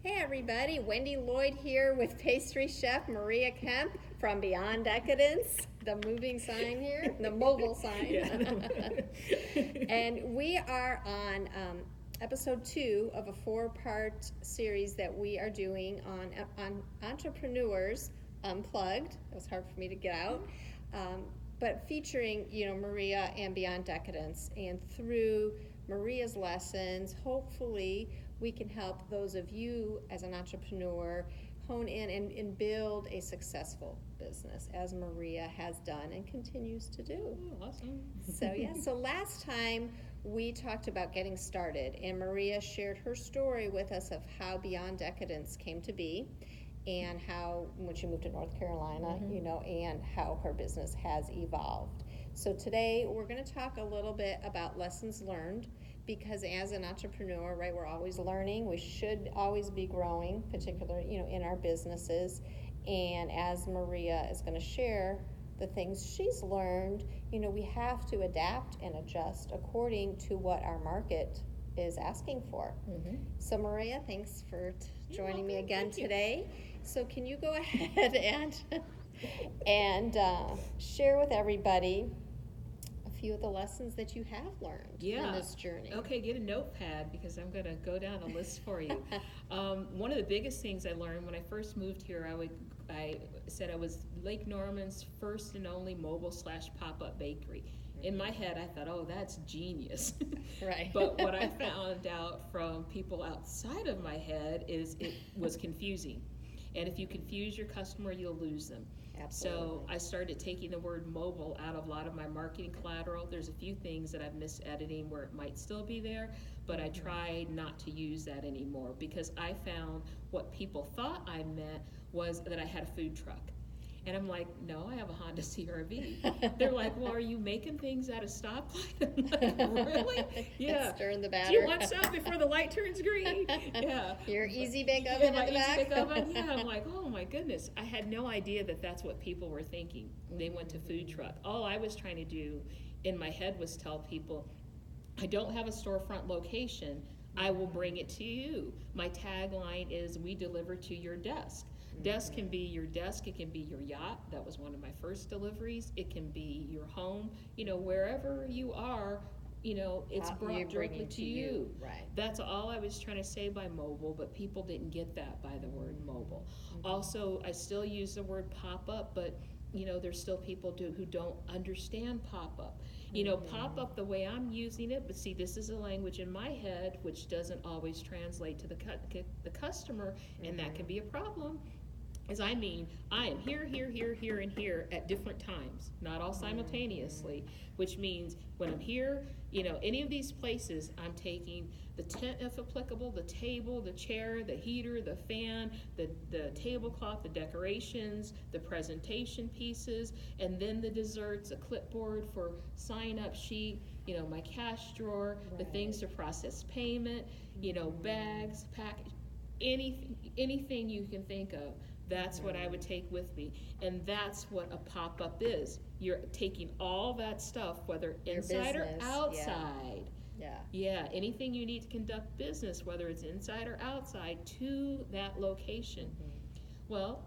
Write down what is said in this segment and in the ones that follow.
Hey everybody, Wendie Lloyd here with pastry chef Maria Kemp from Beyond Decadence, the moving sign here, the mobile sign. And we are on episode 2 of a 4-part series that we are doing on Entrepreneurs, Unplugged. It was hard for me to get out. But featuring, Maria and Beyond Decadence. And through Maria's lessons, hopefully we can help those of you as an entrepreneur hone in and build a successful business, as Maria has done and continues to do. Oh, awesome. So last time we talked about getting started, and Maria shared her story with us of how Beyond Decadence came to be, and how when she moved to North Carolina, and how her business has evolved. So today we're going to talk a little bit about lessons learned, because as an entrepreneur, right, we're always learning. We should always be growing, particularly, in our businesses. And as Maria is going to share the things she's learned, we have to adapt and adjust according to what our market is asking for. So Maria, thanks for joining me again today. So can you go ahead and share with everybody a few of the lessons that you have learned in this journey? Okay, get a notepad because I'm going to go down a list for you. One of the biggest things I learned when I first moved here, I said I was Lake Norman's first and only mobile/pop-up bakery. In my head, I thought, oh, that's genius. Right. But what I found out from people outside of my head is it was confusing. And if you confuse your customer, you'll lose them. Absolutely. So I started taking the word mobile out of a lot of my marketing collateral. There's a few things that I've missed editing where it might still be there, but I tried not to use that anymore because I found what people thought I meant was that I had a food truck. And I'm like, no, I have a Honda CR-V. They're like, well, are you making things at a stoplight? I'm like, really? Yeah. Stirring the batter. Do you want some before the light turns green? Yeah. Your easy bake oven in the back. Easy bake oven. Yeah. I'm like, oh my goodness. I had no idea that that's what people were thinking. They went to food truck. All I was trying to do in my head was tell people, I don't have a storefront location. I will bring it to you. My tagline is, we deliver to your desk. Desk can be your desk, it can be your yacht. That was one of my first deliveries. It can be your home. Wherever you are, it's brought directly to you. Right. That's all I was trying to say by mobile, but people didn't get that by the word mobile. Also, I still use the word pop-up, but there's still people who don't understand pop-up. Pop-up the way I'm using it, but see, this is a language in my head which doesn't always translate to the customer, and that can be a problem. I am here, and here at different times, not all simultaneously, which means when I'm here, any of these places, I'm taking the tent if applicable, the table, the chair, the heater, the fan, the tablecloth, the decorations, the presentation pieces, and then the desserts, a clipboard for sign-up sheet, my cash drawer, the things to process payment, bags, package, anything you can think of. That's what I would take with me. And that's what a pop-up is. You're taking all that stuff, whether inside or outside. Yeah, anything you need to conduct business, whether it's inside or outside, to that location. Well,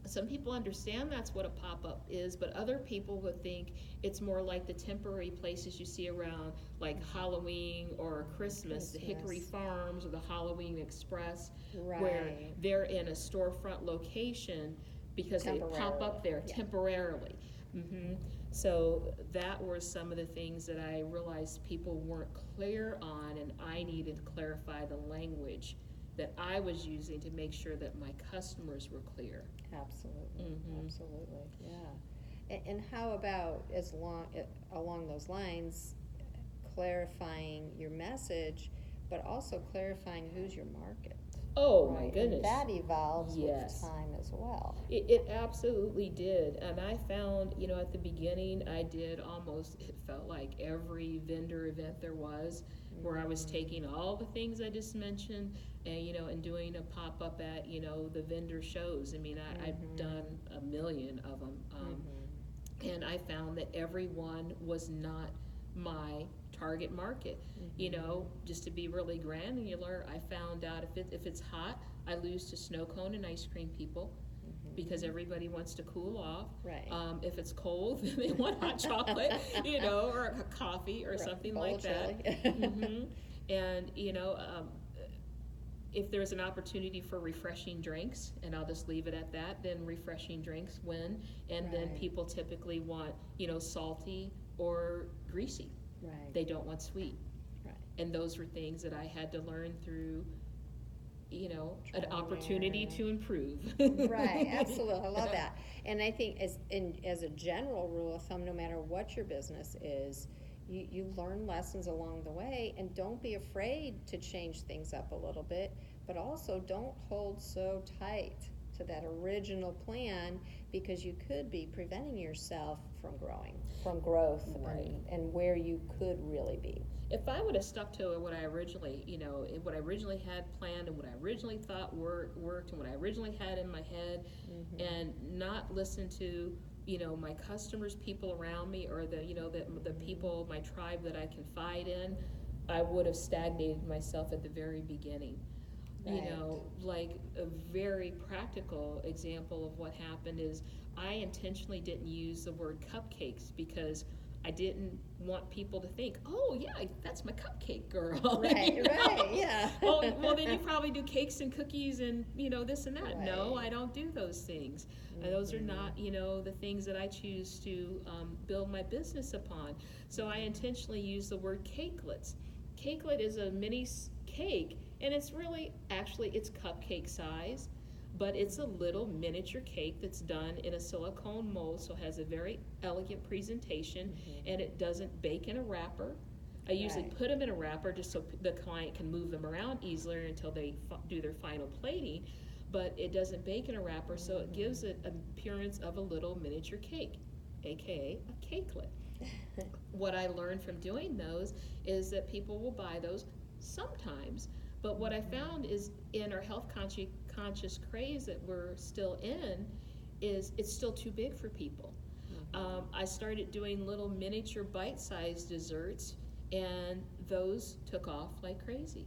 some people understand that's what a pop-up is, but other people would think it's more like the temporary places you see around, like Halloween or Christmas, the Hickory Farms or the Halloween Express, where they're in a storefront location because they pop up there temporarily. So that were some of the things that I realized people weren't clear on, and I needed to clarify the language that I was using to make sure that my customers were clear. Absolutely. Absolutely. Yeah. And how about along those lines, clarifying your message, but also clarifying who's your market? Oh, my goodness. And that evolves with time as well. It absolutely did. And I found, at the beginning, I did it felt like every vendor event there was, where I was taking all the things I just mentioned and doing a pop-up at, the vendor shows. I've done a million of them. And I found that everyone was not my target market. You know, just to be really granular, I found out if it's hot, I lose to snow cone and ice cream people, because everybody wants to cool off. Right. If it's cold, then they want hot chocolate, you know, or a coffee or something like that. And, you know, if there's an opportunity for refreshing drinks, and I'll just leave it at that, then refreshing drinks win. And then people typically want, you know, salty or greasy. Right. They don't want sweet. Right. And those were things that I had to learn through, you know, an opportunity to improve. Right, absolutely. I love that. And I think as a general rule of thumb, no matter what your business is, you learn lessons along the way, and don't be afraid to change things up a little bit, but also don't hold so tight to that original plan, because you could be preventing yourself from growth, and where you could really be. If I would have stuck to what I originally, you know, what I originally had planned and what I originally thought worked and what I originally had in my head, and not listen to, you know, my customers, people around me, or the, you know, the people, my tribe that I confide in, I would have stagnated myself at the very beginning. Right. You know, like a very practical example of what happened is I intentionally didn't use the word cupcakes, because I didn't want people to think, oh yeah, that's my cupcake girl. Right, you know? Right, yeah. well, then you probably do cakes and cookies and, you know, this and that. Right. No, I don't do those things. Those are not, you know, the things that I choose to build my business upon. So I intentionally use the word cakelets. Cakelet is a mini cake, and it's really, actually, it's cupcake size, but it's a little miniature cake that's done in a silicone mold, so it has a very elegant presentation, and it doesn't bake in a wrapper. I usually put them in a wrapper just so the client can move them around easier until they do their final plating, but it doesn't bake in a wrapper, so it gives it an appearance of a little miniature cake, aka a cakelet. What I learned from doing those is that people will buy those sometimes, but what I found is in our health conscious craze that we're still in, is it's still too big for people. I started doing little miniature bite-sized desserts, and those took off like crazy.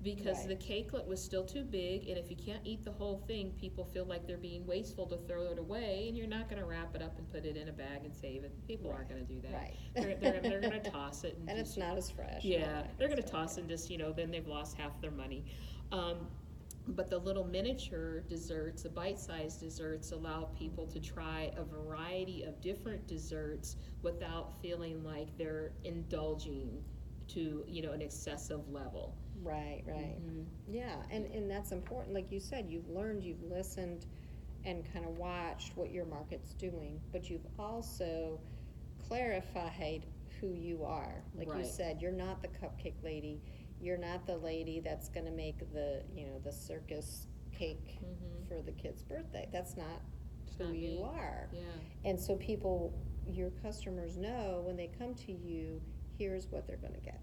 Because the cakelet was still too big, and if you can't eat the whole thing, people feel like they're being wasteful to throw it away, and you're not going to wrap it up and put it in a bag and save it. People aren't going to do that. Right. They're going to toss it. And it's not as fresh. Yeah, they're going to toss it and just, you know, then they've lost half their money. But the little miniature desserts, the bite-sized desserts, allow people to try a variety of different desserts without feeling like they're indulging to, you know, an excessive level. Right. Yeah, and that's important. Like you said, you've learned, you've listened, and kind of watched what your market's doing, but you've also clarified who you are. Like you said, you're not the cupcake lady. You're not the lady that's going to make the, you know, the circus cake for the kid's birthday. That's not who you are. Yeah. And so people, your customers know when they come to you, here's what they're going to get.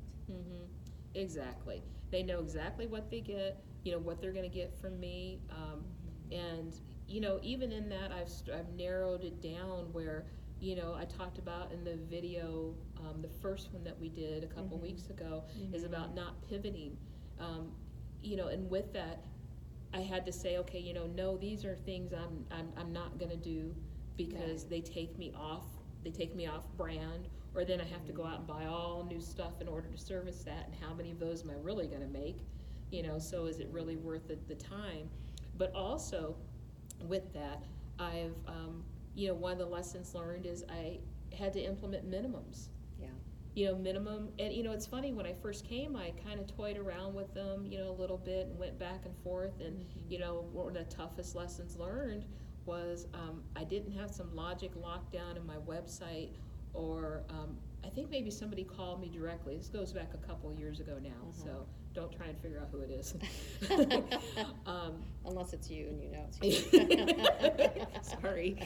Exactly. They know exactly what they get, you know, what they're going to get from me. And, you know, even in that, I've narrowed it down where, you know, I talked about in the video, the first one that we did a couple weeks ago, is about not pivoting. You know, and with that, I had to say, okay, you know, no, these are things I'm not going to do, because they take me off brand, or then I have to go out and buy all new stuff in order to service that, and how many of those am I really going to make? You know, so is it really worth the time? But also, with that, I've, you know, one of the lessons learned is I had to implement minimums. Yeah. You know, minimum, and you know, it's funny, when I first came, I kind of toyed around with them, you know, a little bit, and went back and forth, and you know, one of the toughest lessons learned was I didn't have some logic locked down in my website, or I think maybe somebody called me directly. This goes back a couple years ago now, so don't try and figure out who it is. Unless it's you and you know it's you. Sorry.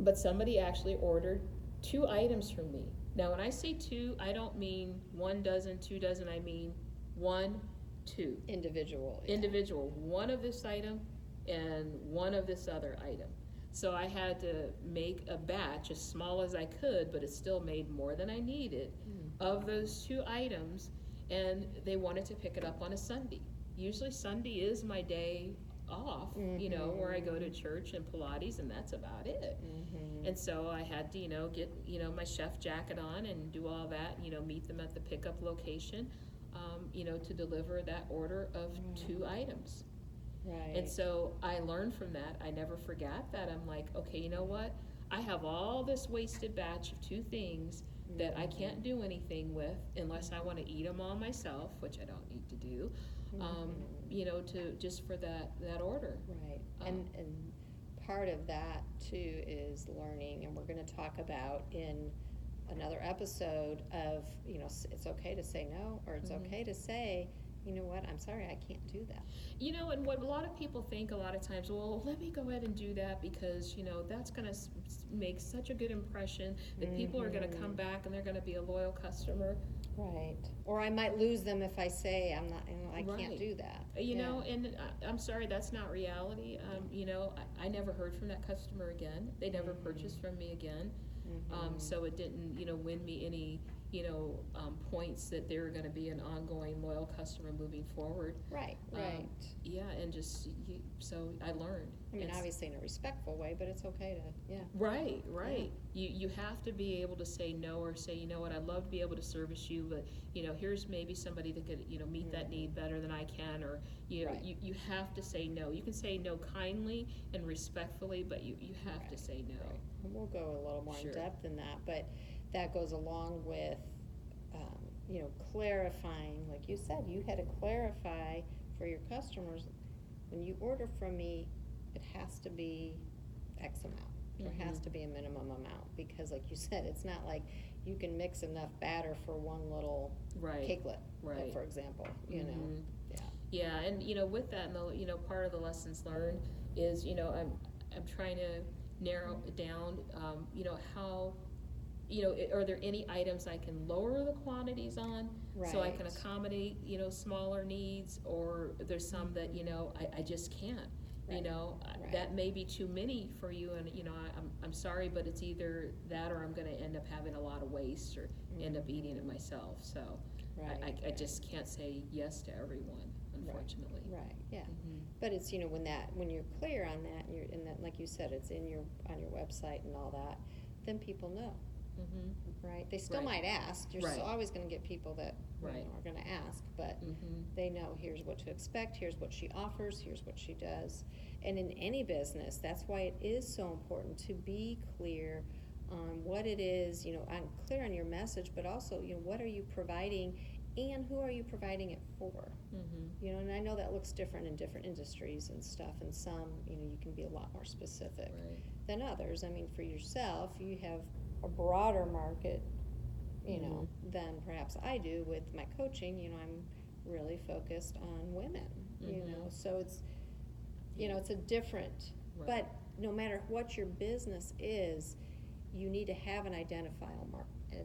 But somebody actually ordered 2 items from me. Now, when I say 2, I don't mean 1 dozen, 2 dozen. I mean 1, 2. Individual. Individual. 1 of this item and 1 of this other item. So I had to make a batch as small as I could, but it still made more than I needed of those 2 items, and they wanted to pick it up on a Sunday. Usually Sunday is my day off, where I go to church and Pilates, and that's about it. And so I had to, get, my chef jacket on and do all that, meet them at the pickup location, to deliver that order of 2 items. Right. And so I learned from that. I never forgot that. I'm like, okay, you know what? I have all this wasted batch of 2 things that I can't do anything with unless I want to eat them all myself, which I don't need to do, to just for that order. Right. And part of that too is learning, and we're going to talk about in another episode of, it's okay to say no, or it's okay to say, you know what, I'm sorry, I can't do that. And what a lot of people think a lot of times, well, let me go ahead and do that because, that's going to make such a good impression that people are going to come back and they're going to be a loyal customer. Right. Or I might lose them if I say I'm not, I can't do that. And I'm sorry, that's not reality. I never heard from that customer again. They never purchased from me again. So it didn't, win me any, points that they're going to be an ongoing loyal customer moving forward. Right. And just, so I learned. I mean, obviously in a respectful way, but it's okay to, Right. You have to be able to say no, or say, you know what, I'd love to be able to service you, but, here's maybe somebody that could, meet that need better than I can, or, you have to say no. You can say no kindly and respectfully, but you have to say no. Right. And we'll go a little more in depth in that, but that goes along with, clarifying, like you said, you had to clarify for your customers, when you order from me, it has to be X amount. There has to be a minimum amount, because like you said, it's not like you can mix enough batter for one little cakelet, for example, Yeah, and with that, and part of the lessons learned is, I'm trying to narrow it down, how, are there any items I can lower the quantities on so I can accommodate, smaller needs, or there's some that, I just can't. That may be too many for you, and I'm sorry, but it's either that or I'm going to end up having a lot of waste, or end up eating it myself. So I just can't say yes to everyone, unfortunately. Right. Yeah. But it's when you're clear on that, and that, like you said, it's on your website and all that, then people know. Right. They still might ask. You're still always going to get people that are going to ask, but they know here's what to expect. Here's what she offers. Here's what she does. And in any business, that's why it is so important to be clear on what it is. I'm clear on your message, but also what are you providing, and who are you providing it for? And I know that looks different in different industries and stuff. And some you can be a lot more specific than others. I mean, for yourself, you have a broader market, than perhaps I do with my coaching. I'm really focused on women, so it's, it's a different, but no matter what your business is, you need to have an identifiable market.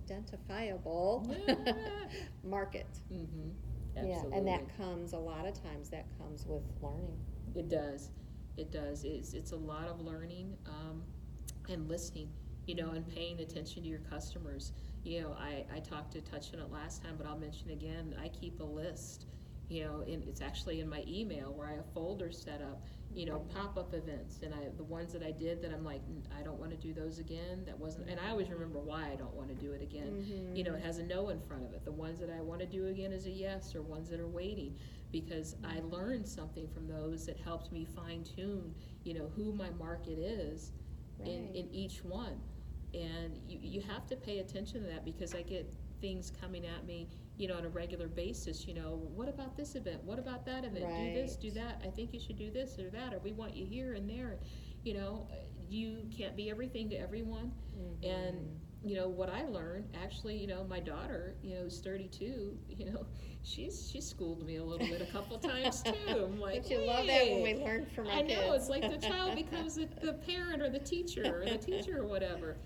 Absolutely. And that comes, a lot of times that comes with learning. It does. It's a lot of learning, and listening, and paying attention to your customers. I touched on it last time, but I'll mention again, I keep a list, and it's actually in my email where I have folders set up, pop-up events, and the ones that I did that I'm like, I don't want to do those again, that wasn't, and I always remember why I don't want to do it again. It has a no in front of it. The ones that I want to do again is a yes, or ones that are waiting, because I learned something from those that helped me fine-tune, who my market is in each one. And you have to pay attention to that, because I get things coming at me, on a regular basis, what about this event? What about that event? Do this, do that. I think you should do this or that, or we want you here and there. You can't be everything to everyone. And, what I learned, actually, my daughter, who's 32, she's schooled me a little bit a couple times too. I'm like, but you love that when we learn from our kids. I know, it's like the child becomes the parent or the teacher or whatever.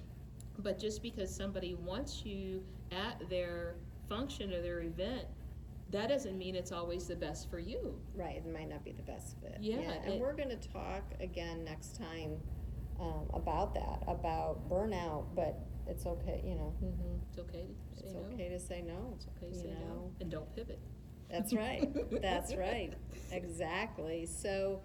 But just because somebody wants you at their function or their event, that doesn't mean it's always the best for you. Right, it might not be the best fit. Yeah. And we're going to talk again next time about that, about burnout, but it's okay, you know. It's okay to say It's no. okay to say no. It's okay to you say no, know. and don't pivot. That's right. That's right. Exactly. So,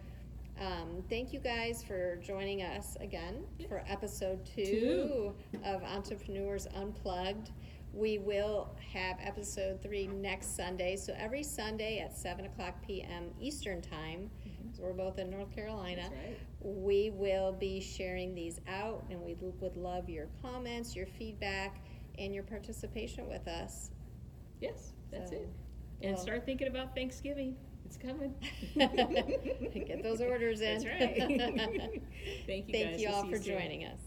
thank you guys for joining us again for episode 2 of Entrepreneurs Unplugged. We will have episode 3 next Sunday. So every Sunday at 7:00 p.m. Eastern Time, because we're both in North Carolina, That's right. we will be sharing these out, and we would love your comments, your feedback, and your participation with us. Yes, that's So, it. And well- start thinking about Thanksgiving. It's coming. Get those orders in. That's right. Thank you guys. Thank you We'll all see for you soon. joining us.